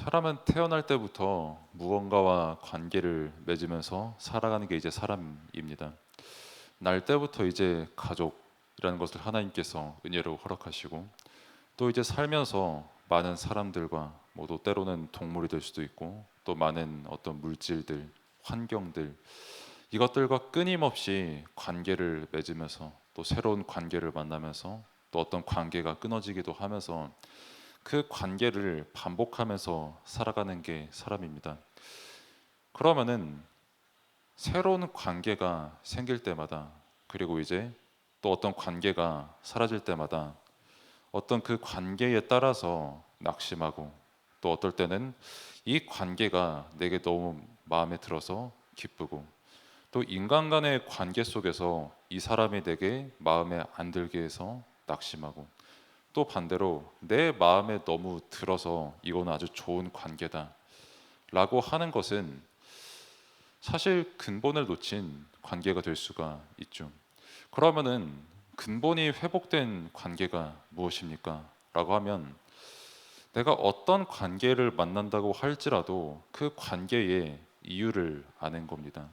사람은 태어날 때부터 무언가와 관계를 맺으면서 살아가는 게 이제 사람입니다. 날 때부터 이제 가족이라는 것을 하나님께서 은혜로 허락하시고, 또 이제 살면서 많은 사람들과 또 때로는 동물이 될 수도 있고, 또 많은 어떤 물질들, 환경들, 이것들과 끊임없이 관계를 맺으면서 또 새로운 관계를 만나면서 또 어떤 관계가 끊어지기도 하면서 그 관계를 반복하면서 살아가는 게 사람입니다. 그러면은 새로운 관계가 생길 때마다, 그리고 이제 또 어떤 관계가 사라질 때마다 어떤 그 관계에 따라서 낙심하고, 또 어떨 때는 이 관계가 내게 너무 마음에 들어서 기쁘고, 또 인간 간의 관계 속에서 이 사람이 내게 마음에 안 들게 해서 낙심하고, 또 반대로 내 마음에 너무 들어서 이거는 아주 좋은 관계다 라고 하는 것은 사실 근본을 놓친 관계가 될 수가 있죠. 그러면은 근본이 회복된 관계가 무엇입니까? 라고 하면, 내가 어떤 관계를 만난다고 할지라도 그 관계의 이유를 아는 겁니다.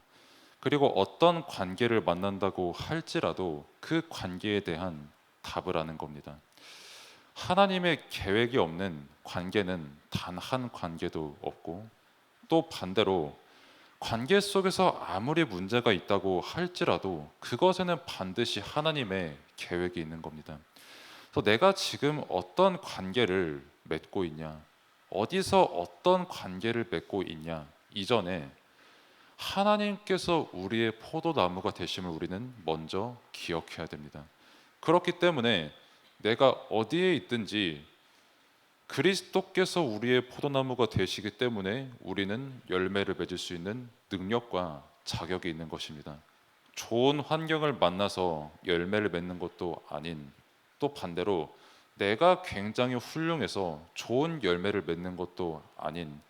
그리고 어떤 관계를 만난다고 할지라도 그 관계에 대한 답을 아는 겁니다. 하나님의 계획이 없는 관계는 단 한 관계도 없고, 또 반대로 관계 속에서 아무리 문제가 있다고 할지라도 그것에는 반드시 하나님의 계획이 있는 겁니다. 그래서 내가 지금 어떤 관계를 맺고 있냐, 어디서 어떤 관계를 맺고 있냐 이전에 하나님께서 우리의 포도나무가 되심을 우리는 먼저 기억해야 됩니다. 그렇기 때문에 내가 어디에 있든지 그리스도께서 우리의 포도나무가 되시기 때문에 우리는 열매를 맺을 수 있는 능력과 자격이 있는 것입니다. 좋은 환경을 만나서 열매를 맺는 것도 아닌, 또 반대로 내가 굉장히 훌륭해서 좋은 열매를 맺는 것도 아닌,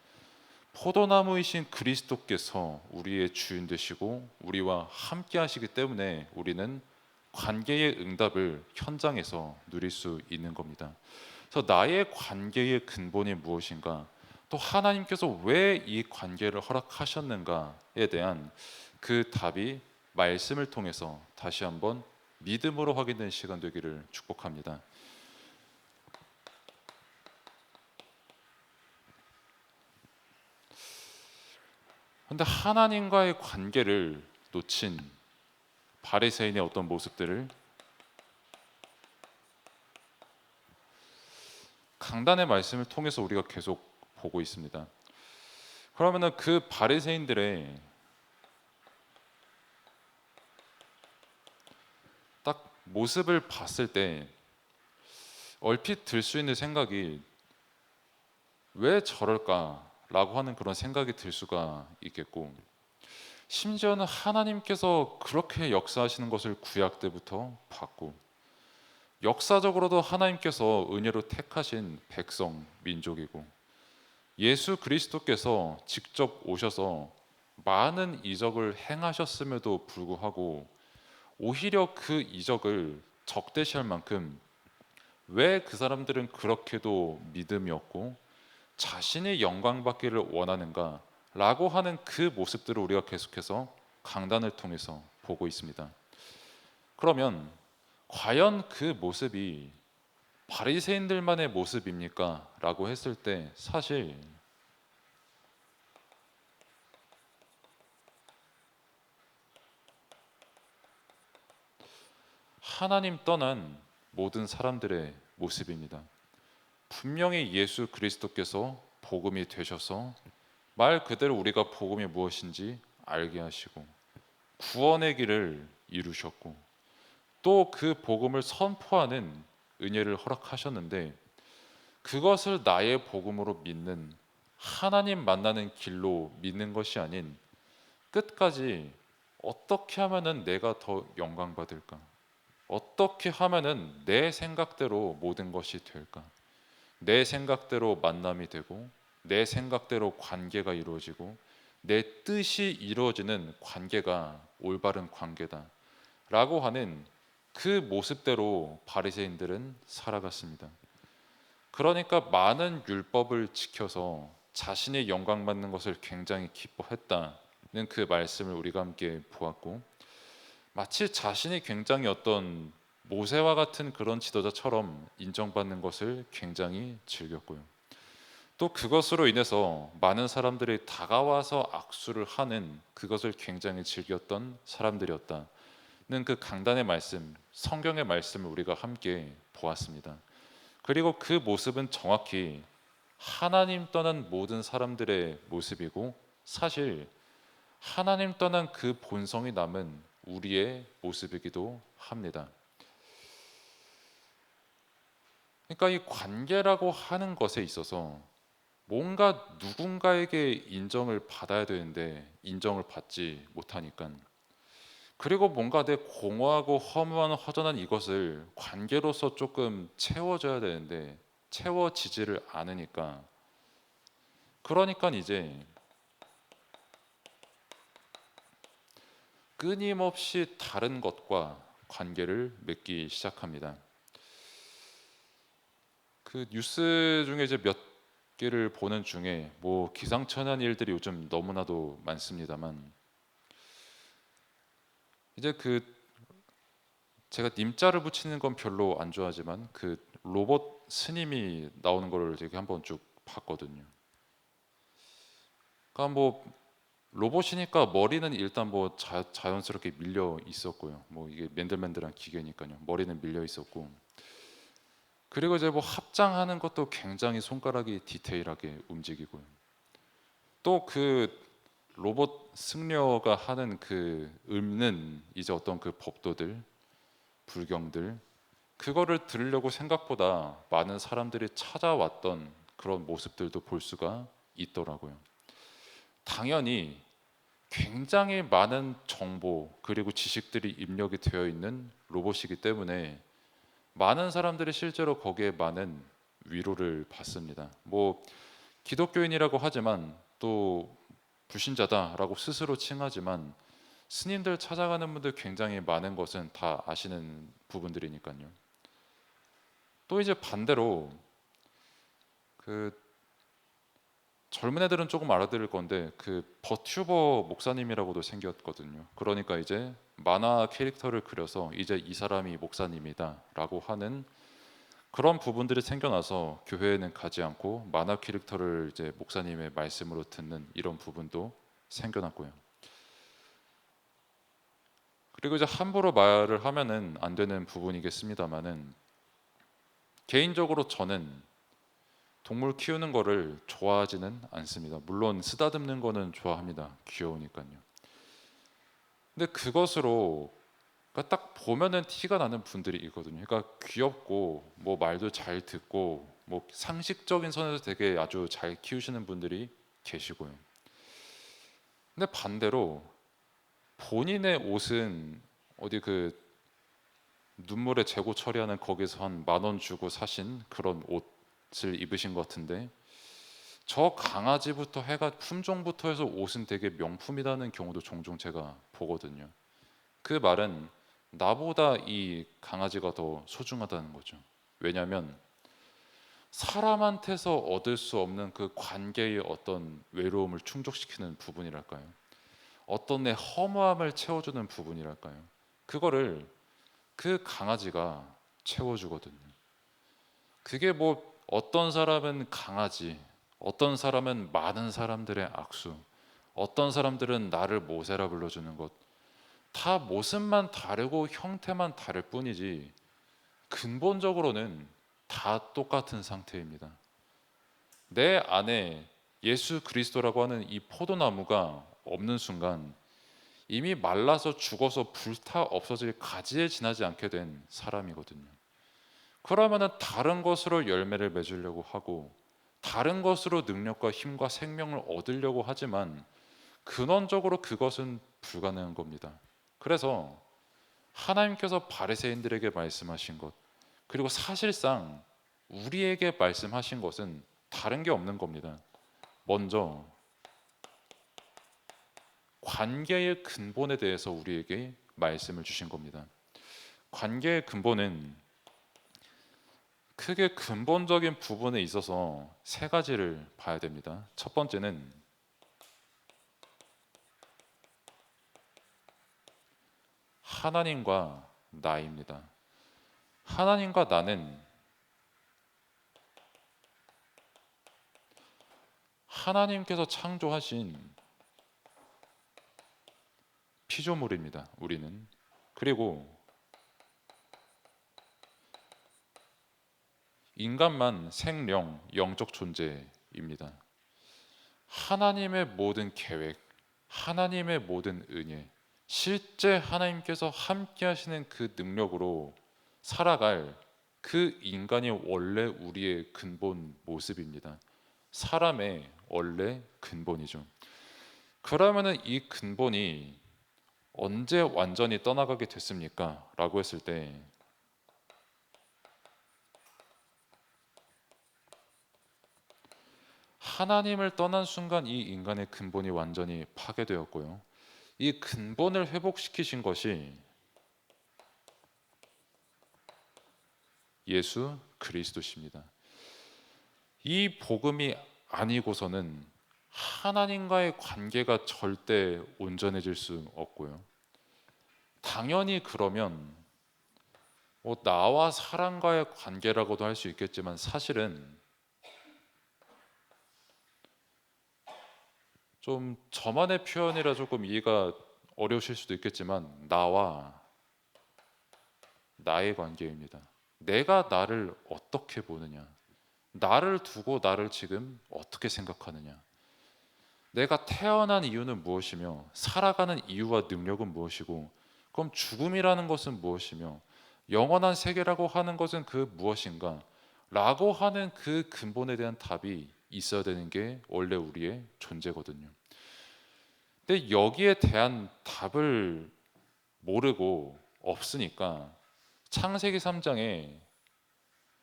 포도나무이신 그리스도께서 우리의 주인 되시고 우리와 함께 하시기 때문에 우리는 관계의 응답을 현장에서 누릴 수 있는 겁니다. 그래서 나의 관계의 근본이 무엇인가, 또 하나님께서 왜 이 관계를 허락하셨는가에 대한 그 답이 말씀을 통해서 다시 한번 믿음으로 확인된 시간 되기를 축복합니다. 그런데 하나님과의 관계를 놓친 바리새인의 어떤 모습들을 강단의 말씀을 통해서 우리가 계속 보고 있습니다. 그러면은 그 바리새인들의 딱 모습을 봤을 때 얼핏 들 수 있는 생각이 왜 저럴까라고 하는 그런 생각이 들 수가 있겠고, 심지어는 하나님께서 그렇게 역사하시는 것을 구약 때부터 봤고, 역사적으로도 하나님께서 은혜로 택하신 백성 민족이고, 예수 그리스도께서 직접 오셔서 많은 이적을 행하셨음에도 불구하고 오히려 그 이적을 적대시할 만큼 왜 그 사람들은 그렇게도 믿음이 없고 자신의 영광 받기를 원하는가 라고 하는 그 모습들을 우리가 계속해서 강단을 통해서 보고 있습니다. 그러면 과연 그 모습이 바리새인들만의 모습입니까? 라고 했을 때 사실 하나님 떠난 모든 사람들의 모습입니다. 분명히 예수 그리스도께서 복음이 되셔서 말 그대로 우리가 복음이 무엇인지 알게 하시고 구원의 길을 이루셨고, 또 그 복음을 선포하는 은혜를 허락하셨는데, 그것을 나의 복음으로 믿는, 하나님 만나는 길로 믿는 것이 아닌 끝까지 어떻게 하면은 내가 더 영광 받을까? 어떻게 하면은 내 생각대로 모든 것이 될까? 내 생각대로 만남이 되고, 내 생각대로 관계가 이루어지고, 내 뜻이 이루어지는 관계가 올바른 관계다라고 하는 그 모습대로 바리새인들은 살아갔습니다. 그러니까 많은 율법을 지켜서 자신이 영광 받는 것을 굉장히 기뻐했다는 그 말씀을 우리가 함께 보았고, 마치 자신이 굉장히 어떤 모세와 같은 그런 지도자처럼 인정받는 것을 굉장히 즐겼고요. 또 그것으로 인해서 많은 사람들이 다가와서 악수를 하는 그것을 굉장히 즐겼던 사람들이었다는 그 강단의 말씀, 성경의 말씀을 우리가 함께 보았습니다. 그리고 그 모습은 정확히 하나님 떠난 모든 사람들의 모습이고, 사실 하나님 떠난 그 본성이 남은 우리의 모습이기도 합니다. 그러니까 이 관계라고 하는 것에 있어서 뭔가 누군가에게 인정을 받아야 되는데 인정을 받지 못하니까, 그리고 뭔가 내 공허하고 허무한 허전한 이것을 관계로서 조금 채워줘야 되는데 채워지지를 않으니까, 그러니까 이제 끊임없이 다른 것과 관계를 맺기 시작합니다. 그 뉴스 중에 이제 몇 개를 보는 중에 뭐 기상천외한 일들이 요즘 너무나도 많습니다만, 이제 그 제가 님자를 붙이는 건 별로 안 좋아하지만 그 로봇 스님이 나오는 거를 되게 한번 쭉 봤거든요. 그러니까 뭐 로봇이니까 머리는 일단 뭐 자연스럽게 밀려 있었고요. 뭐 이게 맨들맨들한 기계니까요. 머리는 밀려 있었고, 그리고 이제 뭐 합장하는 것도 굉장히 손가락이 디테일하게 움직이고요. 또 그 로봇 승려가 하는 그 읊는 이제 어떤 그 법도들, 불경들, 그거를 들으려고 생각보다 많은 사람들이 찾아왔던 그런 모습들도 볼 수가 있더라고요. 당연히 굉장히 많은 정보 그리고 지식들이 입력이 되어 있는 로봇이기 때문에 많은 사람들이 실제로 거기에 많은 위로를 받습니다. 뭐 기독교인이라고 하지만 또 불신자다라고 스스로 칭하지만 스님들 찾아가는 분들 굉장히 많은 것은 다 아시는 부분들이니까요. 또 이제 반대로 그 젊은 애들은 조금 알아들을 건데 그 버튜버 목사님이라고도 생겼거든요. 그러니까 이제 만화 캐릭터를 그려서 이제 이 사람이 목사님이다라고 하는 그런 부분들이 생겨나서 교회에는 가지 않고 만화 캐릭터를 이제 목사님의 말씀으로 듣는 이런 부분도 생겨났고요. 그리고 이제 함부로 말을 하면은 안 되는 부분이겠습니다만은, 개인적으로 저는 동물 키우는 거를 좋아하지는 않습니다. 물론 쓰다듬는 거는 좋아합니다. 귀여우니까요. 근데 그것으로 그러니까 딱 보면은 티가 나는 분들이 있거든요. 그러니까 귀엽고 뭐 말도 잘 듣고 뭐 상식적인 선에서 되게 아주 잘 키우시는 분들이 계시고요. 근데 반대로 본인의 옷은 어디 그 눈물에 재고 처리하는 거기서 한 10,000원 주고 사신 그런 옷을 입으신 것 같은데, 저 강아지부터 해가 품종부터 해서 옷은 되게 명품이라는 경우도 종종 제가 보거든요. 그 말은 나보다 이 강아지가 더 소중하다는 거죠. 왜냐하면 사람한테서 얻을 수 없는 그 관계의 어떤 외로움을 충족시키는 부분이랄까요? 어떤 내 허무함을 채워주는 부분이랄까요? 그거를 그 강아지가 채워주거든요. 그게 뭐 어떤 사람은 강아지, 어떤 사람은 많은 사람들의 악수, 어떤 사람들은 나를 모세라 불러주는 것, 다 모습만 다르고 형태만 다를 뿐이지 근본적으로는 다 똑같은 상태입니다. 내 안에 예수 그리스도라고 하는 이 포도나무가 없는 순간 이미 말라서 죽어서 불타 없어질 가지에 지나지 않게 된 사람이거든요. 그러면은 다른 것으로 열매를 맺으려고 하고 다른 것으로 능력과 힘과 생명을 얻으려고 하지만 근원적으로 그것은 불가능한 겁니다. 그래서 하나님께서 바리새인들에게 말씀하신 것, 그리고 사실상 우리에게 말씀하신 것은 다른 게 없는 겁니다. 먼저 관계의 근본에 대해서 우리에게 말씀을 주신 겁니다. 관계의 근본은 크게 근본적인 부분에 있어서 세 가지를 봐야 됩니다. 첫 번째는 하나님과 나입니다. 하나님과 나는 하나님께서 창조하신 피조물입니다. 우리는. 그리고 인간만 생령, 영적 존재입니다. 하나님의 모든 계획, 하나님의 모든 은혜, 실제 하나님께서 함께 하시는 그 능력으로 살아갈 그 인간이 원래 우리의 근본 모습입니다. 사람의 원래 근본이죠. 그러면은 이 근본이 언제 완전히 떠나가게 됐습니까? 라고 했을 때 하나님을 떠난 순간 이 인간의 근본이 완전히 파괴되었고요. 이 근본을 회복시키신 것이 예수 그리스도십니다. 이 복음이 아니고서는 하나님과의 관계가 절대 온전해질 수 없고요. 당연히 그러면 나와 사람과의 관계라고도 할 수 있겠지만 사실은 좀 저만의 표현이라 조금 이해가 어려우실 수도 있겠지만 나와 나의 관계입니다. 내가 나를 어떻게 보느냐, 나를 두고 나를 지금 어떻게 생각하느냐, 내가 태어난 이유는 무엇이며 살아가는 이유와 능력은 무엇이고, 그럼 죽음이라는 것은 무엇이며 영원한 세계라고 하는 것은 그 무엇인가 라고 하는 그 근본에 대한 답이 있어야 되는 게 원래 우리의 존재거든요. 근데 여기에 대한 답을 모르고 없으니까 창세기 3장에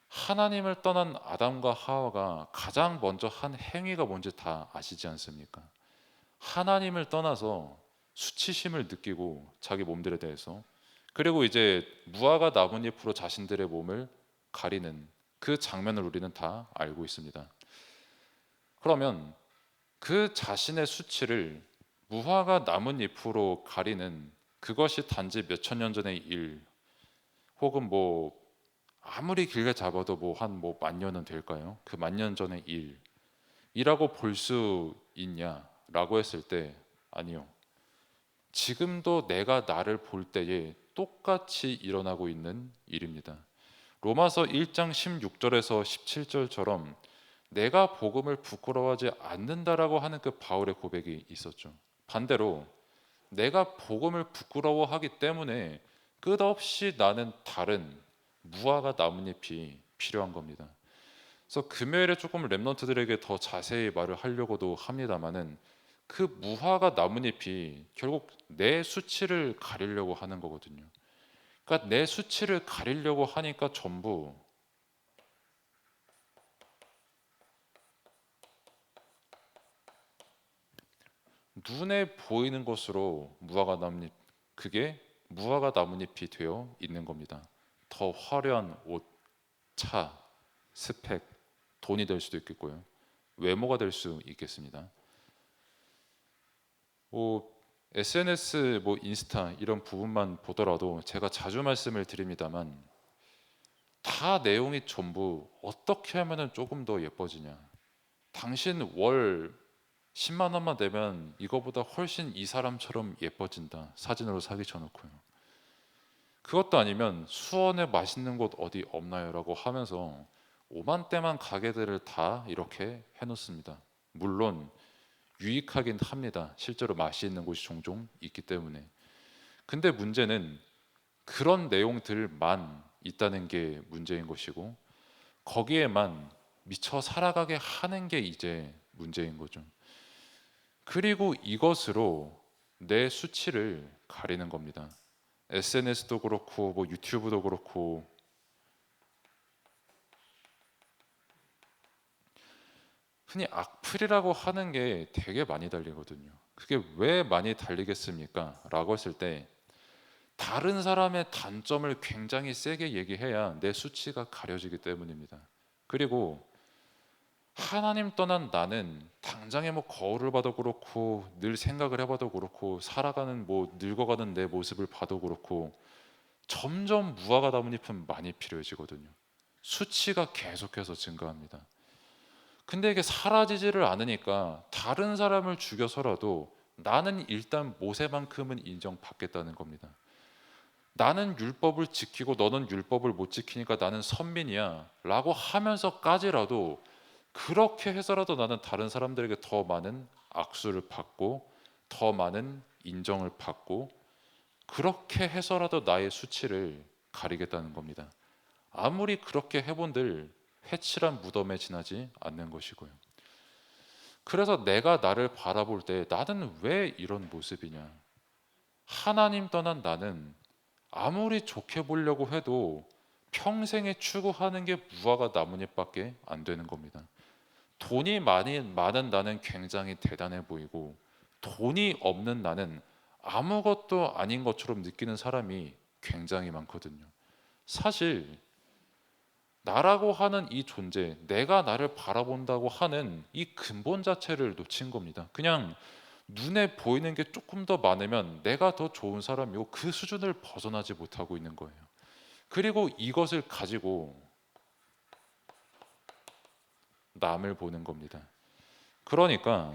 하나님을 떠난 아담과 하와가 가장 먼저 한 행위가 뭔지 다 아시지 않습니까? 하나님을 떠나서 수치심을 느끼고 자기 몸들에 대해서, 그리고 이제 무화과 나뭇잎으로 자신들의 몸을 가리는 그 장면을 우리는 다 알고 있습니다. 그러면 그 자신의 수치를 무화과 나뭇잎으로 가리는 그것이 단지 몇천 년 전의 일, 혹은 아무리 길게 잡아도 한 만 년은 될까요? 그 만 년 전의 일이라고 볼 수 있냐라고 했을 때 아니요. 지금도 내가 나를 볼 때에 똑같이 일어나고 있는 일입니다. 로마서 1장 16절에서 17절처럼 내가 복음을 부끄러워하지 않는다라고 하는 그 바울의 고백이 있었죠. 반대로 내가 복음을 부끄러워하기 때문에 끝없이 나는 다른 무화과 나뭇잎이 필요한 겁니다. 그래서 금요일에 조금 랩런트들에게 더 자세히 말을 하려고도 합니다만은 그 무화과 나뭇잎이 결국 내 수치를 가리려고 하는 거거든요. 그러니까 내 수치를 가리려고 하니까 전부 눈에 보이는 것으로 무화과 나뭇잎, 그게 무화과 나뭇잎이 되어 있는 겁니다. 더 화려한 옷, 차, 스펙, 돈이 될 수도 있겠고요. 외모가 될 수 있겠습니다. SNS, 인스타 이런 부분만 보더라도 제가 자주 말씀을 드립니다만 다 내용이 전부 어떻게 하면 조금 더 예뻐지냐. 당신 월 10만 원만 내면 이거보다 훨씬 이 사람처럼 예뻐진다. 사진으로 사기 쳐놓고요. 그것도 아니면 수원에 맛있는 곳 어디 없나요? 라고 하면서 오만때만 가게들을 다 이렇게 해놓습니다. 물론 유익하긴 합니다. 실제로 맛있는 곳이 종종 있기 때문에. 근데 문제는 그런 내용들만 있다는 게 문제인 것이고 거기에만 미쳐 살아가게 하는 게 이제 문제인 거죠. 그리고 이것으로 내 수치를 가리는 겁니다. SNS도 그렇고 유튜브도 그렇고 흔히 악플이라고 하는 게 되게 많이 달리거든요. 그게 왜 많이 달리겠습니까? 라고 했을 때 다른 사람의 단점을 굉장히 세게 얘기해야 내 수치가 가려지기 때문입니다. 그리고 하나님 떠난 나는 당장에 뭐 거울을 봐도 그렇고 늘 생각을 해봐도 그렇고 살아가는 뭐 늙어가는 내 모습을 봐도 그렇고 점점 무화과 나뭇잎은 많이 필요해지거든요. 수치가 계속해서 증가합니다. 근데 이게 사라지지를 않으니까 다른 사람을 죽여서라도 나는 일단 모세만큼은 인정받겠다는 겁니다. 나는 율법을 지키고 너는 율법을 못 지키니까 나는 선민이야 라고 하면서까지라도 그렇게 해서라도 나는 다른 사람들에게 더 많은 악수를 받고 더 많은 인정을 받고 그렇게 해서라도 나의 수치를 가리겠다는 겁니다. 아무리 그렇게 해본들 회칠한 무덤에 지나지 않는 것이고요. 그래서 내가 나를 바라볼 때 나는 왜 이런 모습이냐? 하나님 떠난 나는 아무리 좋게 보려고 해도 평생에 추구하는 게 무화과 나뭇잎밖에 안 되는 겁니다. 돈이 많은 나는 굉장히 대단해 보이고 돈이 없는 나는 아무것도 아닌 것처럼 느끼는 사람이 굉장히 많거든요. 사실 나라고 하는 이 존재, 내가 나를 바라본다고 하는 이 근본 자체를 놓친 겁니다. 그냥 눈에 보이는 게 조금 더 많으면 내가 더 좋은 사람이고 그 수준을 벗어나지 못하고 있는 거예요. 그리고 이것을 가지고 남을 보는 겁니다. 그러니까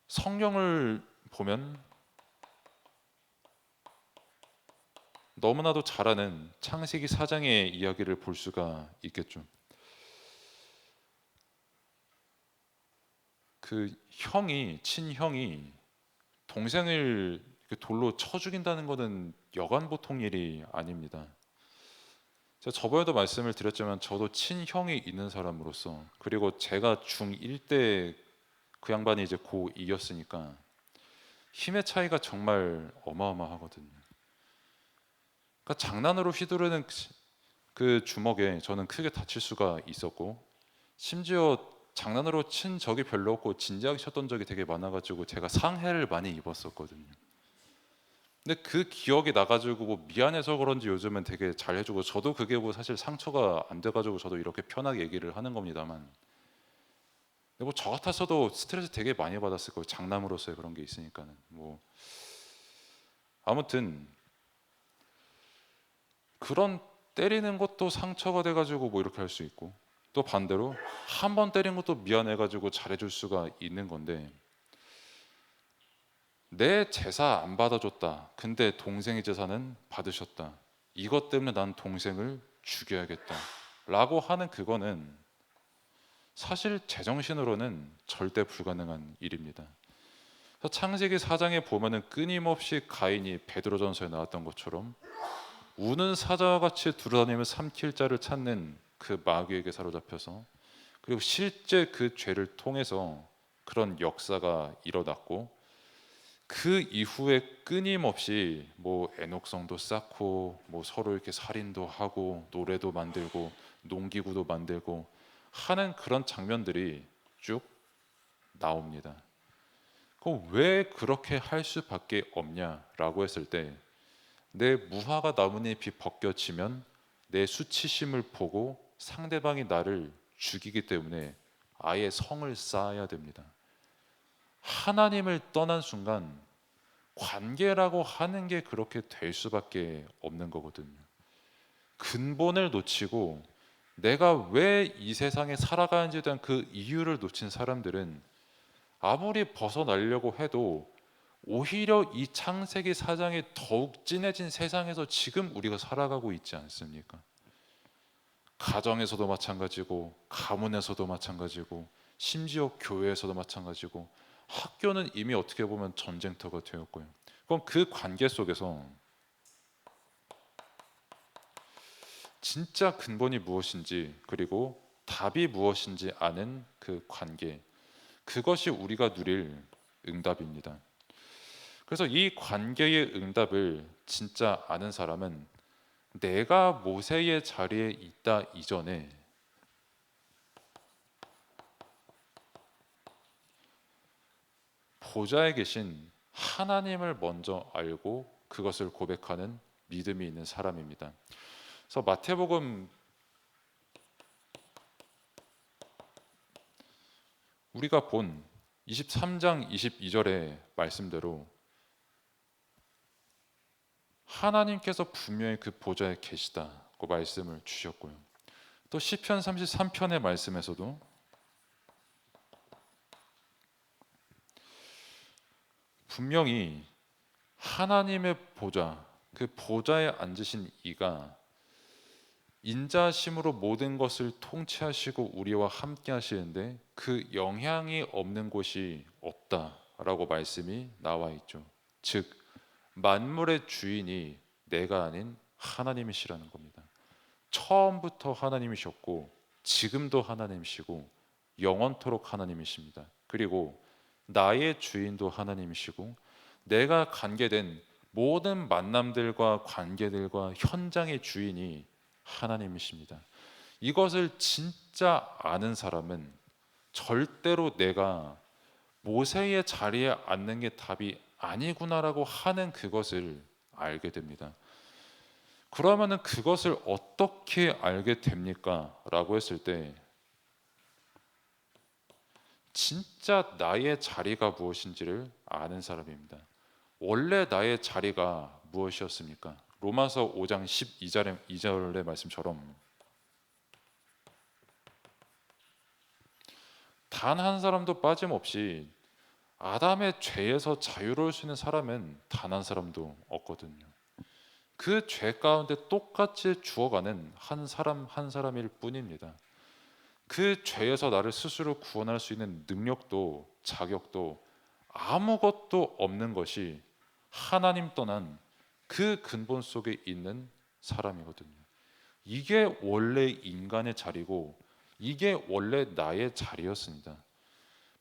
성경을 보면 너무나도 잘 아는 창세기 4장의 이야기를 볼 수가 있겠죠. 그 친형이 동생을 돌로 쳐 죽인다는 것은 여간 보통 일이 아닙니다. 제가 저번에도 말씀을 드렸지만 저도 친형이 있는 사람으로서 그리고 제가 중1 때 그 양반이 이제 고2였으니까 힘의 차이가 정말 어마어마하거든요. 그러니까 장난으로 휘두르는 그 주먹에 저는 크게 다칠 수가 있었고 심지어 장난으로 친 적이 별로 없고 진지하게 쳤던 적이 되게 많아가지고 제가 상해를 많이 입었었거든요. 근데 그 기억이 나가지고 뭐 미안해서 그런지 요즘은 되게 잘해주고 저도 그게 뭐 사실 상처가 안 돼가지고 저도 이렇게 편하게 얘기를 하는 겁니다만 근데 뭐 저 같았어도 스트레스 되게 많이 받았을 거예요. 장남으로서의 그런 게 있으니까는 뭐 아무튼 그런 때리는 것도 상처가 돼가지고 뭐 이렇게 할 수 있고 또 반대로 한 번 때린 것도 미안해가지고 잘해줄 수가 있는 건데 내 제사 안 받아줬다. 근데 동생의 제사는 받으셨다. 이것 때문에 난 동생을 죽여야겠다. 라고 하는 그거는 사실 제정신으로는 절대 불가능한 일입니다. 그래서 창세기 4장에 보면은 끊임없이 가인이 베드로전서에 나왔던 것처럼 우는 사자와 같이 두루다니며 삼킬 자를 찾는 그 마귀에게 사로잡혀서 그리고 실제 그 죄를 통해서 그런 역사가 일어났고 그 이후에 끊임없이 뭐 애녹성도 쌓고 뭐 서로 이렇게 살인도 하고 노래도 만들고 농기구도 만들고 하는 그런 장면들이 쭉 나옵니다. 왜 그렇게 할 수밖에 없냐라고 했을 때 내 무화과 나뭇잎이 벗겨지면 내 수치심을 보고 상대방이 나를 죽이기 때문에 아예 성을 쌓아야 됩니다. 하나님을 떠난 순간 관계라고 하는 게 그렇게 될 수밖에 없는 거거든요. 근본을 놓치고 내가 왜 이 세상에 살아가는지에 대한 그 이유를 놓친 사람들은 아무리 벗어나려고 해도 오히려 이 창세기 4장이 더욱 진해진 세상에서 지금 우리가 살아가고 있지 않습니까? 가정에서도 마찬가지고 가문에서도 마찬가지고 심지어 교회에서도 마찬가지고 학교는 이미 어떻게 보면 전쟁터가 되었고요. 그럼 그 관계 속에서 진짜 근본이 무엇인지 그리고 답이 무엇인지 아는 그 관계 그것이 우리가 누릴 응답입니다. 그래서 이 관계의 응답을 진짜 아는 사람은 내가 모세의 자리에 있다 이전에 보좌에 계신 하나님을 먼저 알고 그것을 고백하는 믿음이 있는 사람입니다. 그래서 마태복음 우리가 본 23장 22절의 말씀대로 하나님께서 분명히 그 보좌에 계시다고 말씀을 주셨고요. 또 시편 33편의 말씀에서도 분명히 하나님의 보좌, 그 보좌에 앉으신 이가 인자심으로 모든 것을 통치하시고 우리와 함께 하시는데 그 영향이 없는 곳이 없다라고 말씀이 나와 있죠. 즉 만물의 주인이 내가 아닌 하나님이시라는 겁니다. 처음부터 하나님이셨고 지금도 하나님이시고 영원토록 하나님이십니다. 그리고 나의 주인도 하나님이시고 내가 관계된 모든 만남들과 관계들과 현장의 주인이 하나님이십니다. 이것을 진짜 아는 사람은 절대로 내가 모세의 자리에 앉는 게 답이 아니구나라고 하는 그것을 알게 됩니다. 그러면은 그것을 어떻게 알게 됩니까? 라고 했을 때 진짜 나의 자리가 무엇인지를 아는 사람입니다. 원래 나의 자리가 무엇이었습니까? 로마서 5장 12절의 말씀처럼 단 한 사람도 빠짐없이 아담의 죄에서 자유로울 수 있는 사람은 단 한 사람도 없거든요. 그 죄 가운데 똑같이 죽어가는 한 사람 한 사람일 뿐입니다. 그 죄에서 나를 스스로 구원할 수 있는 능력도 자격도 아무것도 없는 것이 하나님 떠난 그 근본 속에 있는 사람이거든요. 이게 원래 인간의 자리고 이게 원래 나의 자리였습니다.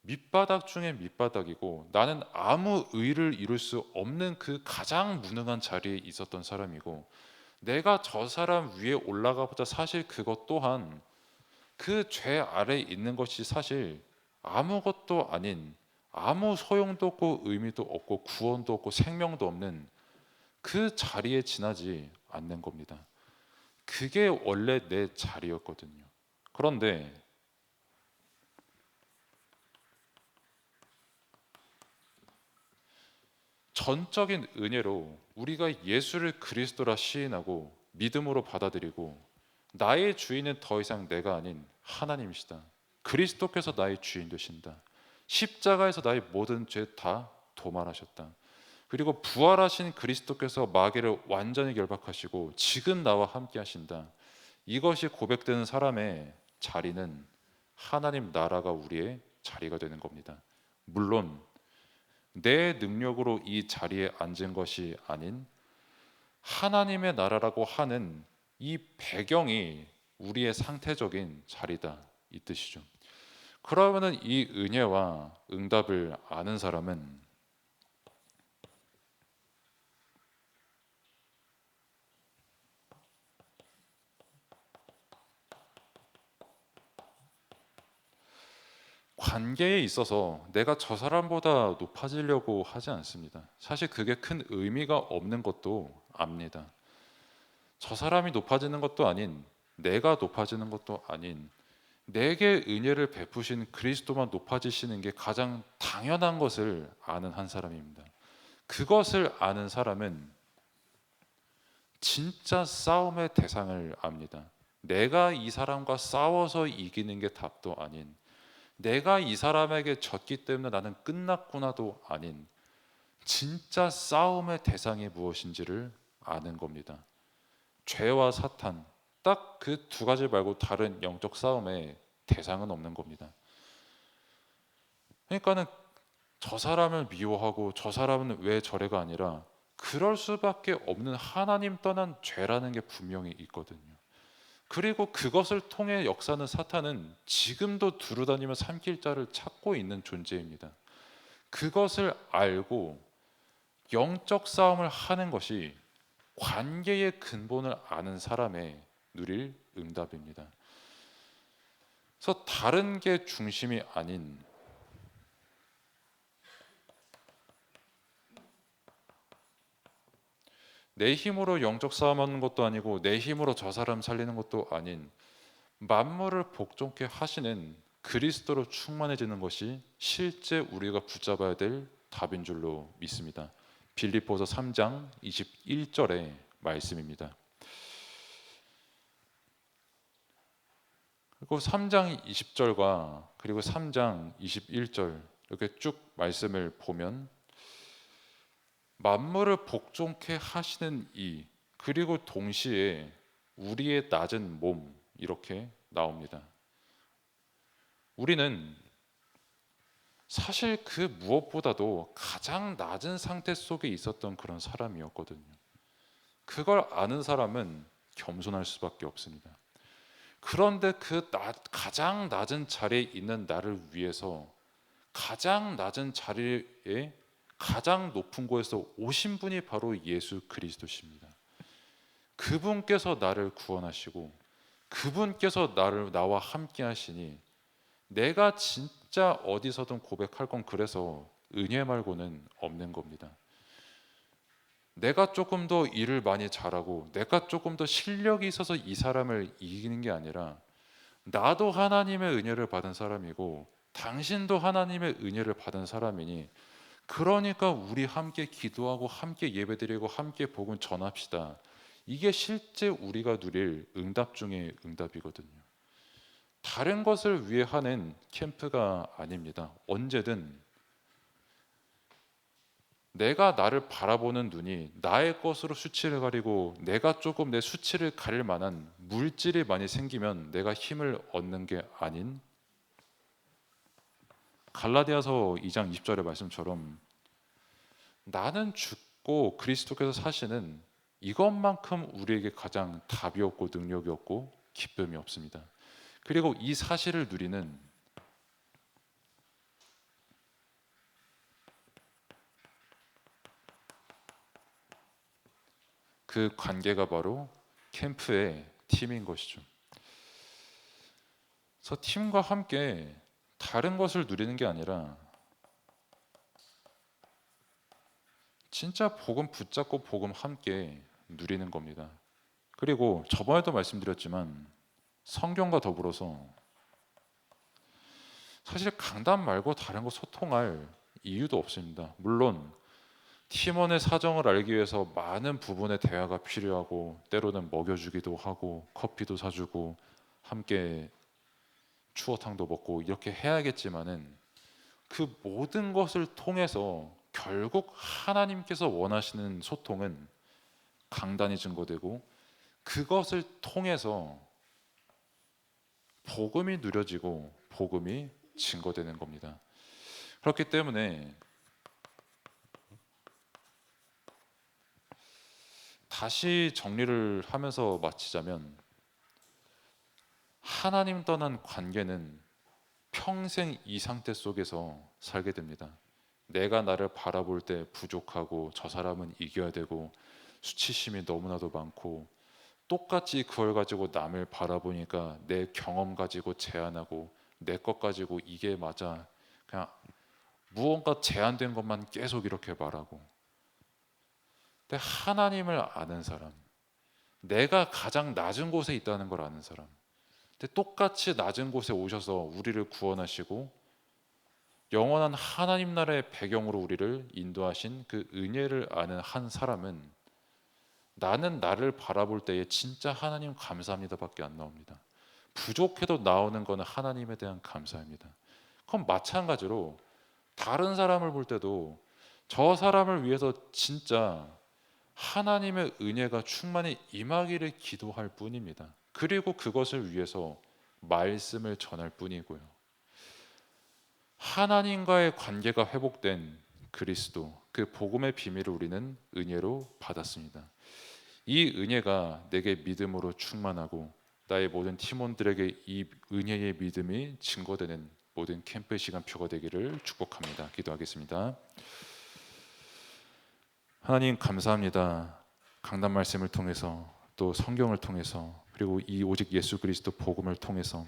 밑바닥 중에 밑바닥이고 나는 아무 의를 이룰 수 없는 그 가장 무능한 자리에 있었던 사람이고 내가 저 사람 위에 올라가보자 사실 그것 또한 그 죄 아래에 있는 것이 사실 아무것도 아닌 아무 소용도 없고 의미도 없고 구원도 없고 생명도 없는 그 자리에 지나지 않는 겁니다. 그게 원래 내 자리였거든요. 그런데 전적인 은혜로 우리가 예수를 그리스도라 시인하고 믿음으로 받아들이고 나의 주인은 더 이상 내가 아닌 하나님이시다. 그리스도께서 나의 주인 되신다. 십자가에서 나의 모든 죄 다 도말하셨다. 그리고 부활하신 그리스도께서 마귀를 완전히 결박하시고 지금 나와 함께 하신다. 이것이 고백되는 사람의 자리는 하나님 나라가 우리의 자리가 되는 겁니다. 물론 내 능력으로 이 자리에 앉은 것이 아닌 하나님의 나라라고 하는 이 배경이 우리의 상태적인 자리다 이 뜻이죠. 그러면은 이 은혜와 응답을 아는 사람은 관계에 있어서 내가 저 사람보다 높아지려고 하지 않습니다. 사실 그게 큰 의미가 없는 것도 압니다. 저 사람이 높아지는 것도 아닌 내가 높아지는 것도 아닌 내게 은혜를 베푸신 그리스도만 높아지시는 게 가장 당연한 것을 아는 한 사람입니다. 그것을 아는 사람은 진짜 싸움의 대상을 압니다. 내가 이 사람과 싸워서 이기는 게 답도 아닌 내가 이 사람에게 졌기 때문에 나는 끝났구나도 아닌 진짜 싸움의 대상이 무엇인지를 아는 겁니다. 죄와 사탄 딱 그 두 가지 말고 다른 영적 싸움의 대상은 없는 겁니다. 그러니까는 저 사람을 미워하고 저 사람은 왜 저래가 아니라 그럴 수밖에 없는 하나님 떠난 죄라는 게 분명히 있거든요. 그리고 그것을 통해 역사는 사탄은 지금도 두루다니며 삼킬 자를 찾고 있는 존재입니다. 그것을 알고 영적 싸움을 하는 것이 관계의 근본을 아는 사람의 누릴 응답입니다. 그래서 다른 게 중심이 아닌 내 힘으로 영적 싸움하는 것도 아니고 내 힘으로 저 사람 살리는 것도 아닌 만물을 복종케 하시는 그리스도로 충만해지는 것이 실제 우리가 붙잡아야 될 답인 줄로 믿습니다. 빌립보서 3장 21절의 말씀입니다. 그리고 3장 20절과 그리고 3장 21절 이렇게 쭉 말씀을 보면 만물을 복종케 하시는 이 그리고 동시에 우리의 낮은 몸 이렇게 나옵니다. 우리는 사실 그 무엇보다도 가장 낮은 상태 속에 있었던 그런 사람이었거든요. 그걸 아는 사람은 겸손할 수밖에 없습니다. 그런데 가장 낮은 자리에 있는 나를 위해서 가장 낮은 자리에 가장 높은 곳에서 오신 분이 바로 예수 그리스도십니다. 그분께서 나를 구원하시고 그분께서 나와 함께 하시니 내가 진짜 어디서든 고백할 건 그래서 은혜 말고는 없는 겁니다. 내가 조금 더 일을 많이 잘하고 내가 조금 더 실력이 있어서 이 사람을 이기는 게 아니라 나도 하나님의 은혜를 받은 사람이고 당신도 하나님의 은혜를 받은 사람이니 그러니까 우리 함께 기도하고 함께 예배드리고 함께 복음 전합시다. 이게 실제 우리가 누릴 응답 중에 응답이거든요. 다른 것을 위해 하는 캠프가 아닙니다. 언제든 내가 나를 바라보는 눈이 나의 것으로 수치를 가리고 내가 조금 내 수치를 가릴 만한 물질이 많이 생기면 내가 힘을 얻는 게 아닌 갈라디아서 2장 20절의 말씀처럼 나는 죽고 그리스도께서 사시는 이것만큼 우리에게 가장 답이 없고 능력이 없고 기쁨이 없습니다. 그리고 이 사실을 누리는 그 관계가 바로 캠프의 팀인 것이죠. 그래서 팀과 함께 다른 것을 누리는 게 아니라 진짜 복음 붙잡고 복음 함께 누리는 겁니다. 그리고 저번에도 말씀드렸지만 성경과 더불어서 사실 강단 말고 다른 거 소통할 이유도 없습니다. 물론 팀원의 사정을 알기 위해서 많은 부분의 대화가 필요하고 때로는 먹여주기도 하고 커피도 사주고 함께 추어탕도 먹고 이렇게 해야겠지만은 그 모든 것을 통해서 결국 하나님께서 원하시는 소통은 강단이 증거되고 그것을 통해서 복음이 누려지고 복음이 증거되는 겁니다. 그렇기 때문에 다시 정리를 하면서 마치자면 하나님 떠난 관계는 평생 이 상태 속에서 살게 됩니다. 내가 나를 바라볼 때 부족하고 저 사람은 이겨야 되고 수치심이 너무나도 많고 똑같이 그걸 가지고 남을 바라보니까 내 경험 가지고 제안하고 내 것 가지고 이게 맞아 그냥 무언가 제한된 것만 계속 이렇게 말하고 근데 하나님을 아는 사람 내가 가장 낮은 곳에 있다는 걸 아는 사람 근데 똑같이 낮은 곳에 오셔서 우리를 구원하시고 영원한 하나님 나라의 배경으로 우리를 인도하신 그 은혜를 아는 한 사람은 나는 나를 바라볼 때에 진짜 하나님 감사합니다밖에 안 나옵니다. 부족해도 나오는 것은 하나님에 대한 감사입니다. 그럼 마찬가지로 다른 사람을 볼 때도 저 사람을 위해서 진짜 하나님의 은혜가 충만히 임하기를 기도할 뿐입니다. 그리고 그것을 위해서 말씀을 전할 뿐이고요. 하나님과의 관계가 회복된 그리스도, 그 복음의 비밀을 우리는 은혜로 받았습니다. 이 은혜가 내게 믿음으로 충만하고 나의 모든 팀원들에게 이 은혜의 믿음이 증거되는 모든 캠프의 시간표가 되기를 축복합니다. 기도하겠습니다. 하나님 감사합니다. 강단 말씀을 통해서 또 성경을 통해서 그리고 이 오직 예수 그리스도 복음을 통해서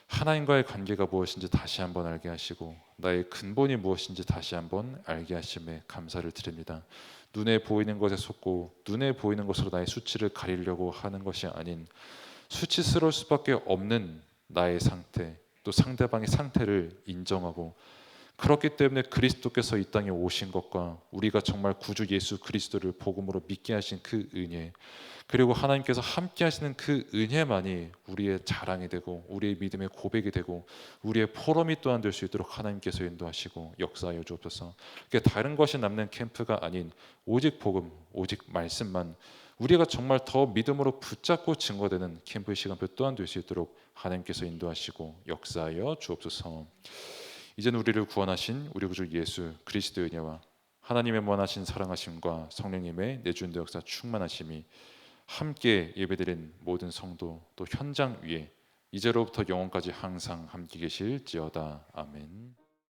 하나님과의 관계가 무엇인지 다시 한번 알게 하시고 나의 근본이 무엇인지 다시 한번 알게 하심에 감사를 드립니다. 눈에 보이는 것에 속고 눈에 보이는 것으로 나의 수치를 가리려고 하는 것이 아닌 수치스러울 수밖에 없는 나의 상태, 또 상대방의 상태를 인정하고, 그렇기 때문에 그리스도께서 이 땅에 오신 것과 우리가 정말 구주 예수 그리스도를 복음으로 믿게 하신 그 은혜, 그리고 하나님께서 함께 하시는 그 은혜만이 우리의 자랑이 되고 우리의 믿음의 고백이 되고 우리의 포럼이 또한 될 수 있도록 하나님께서 인도하시고 역사하여 주옵소서. 다른 것이 남는 캠프가 아닌 오직 복음, 오직 말씀만 우리가 정말 더 믿음으로 붙잡고 증거되는 캠프의 시간표 또한 될 수 있도록 하나님께서 인도하시고 역사하여 주옵소서. 이제는 우리를 구원하신 우리 구주 예수 그리스도의 은혜와 하나님의 무한하신 사랑하심과 성령님의 내주인도 역사 충만하심이 함께 예배드린 모든 성도 또 현장 위에 이제로부터 영원까지 항상 함께 계실지어다. 아멘.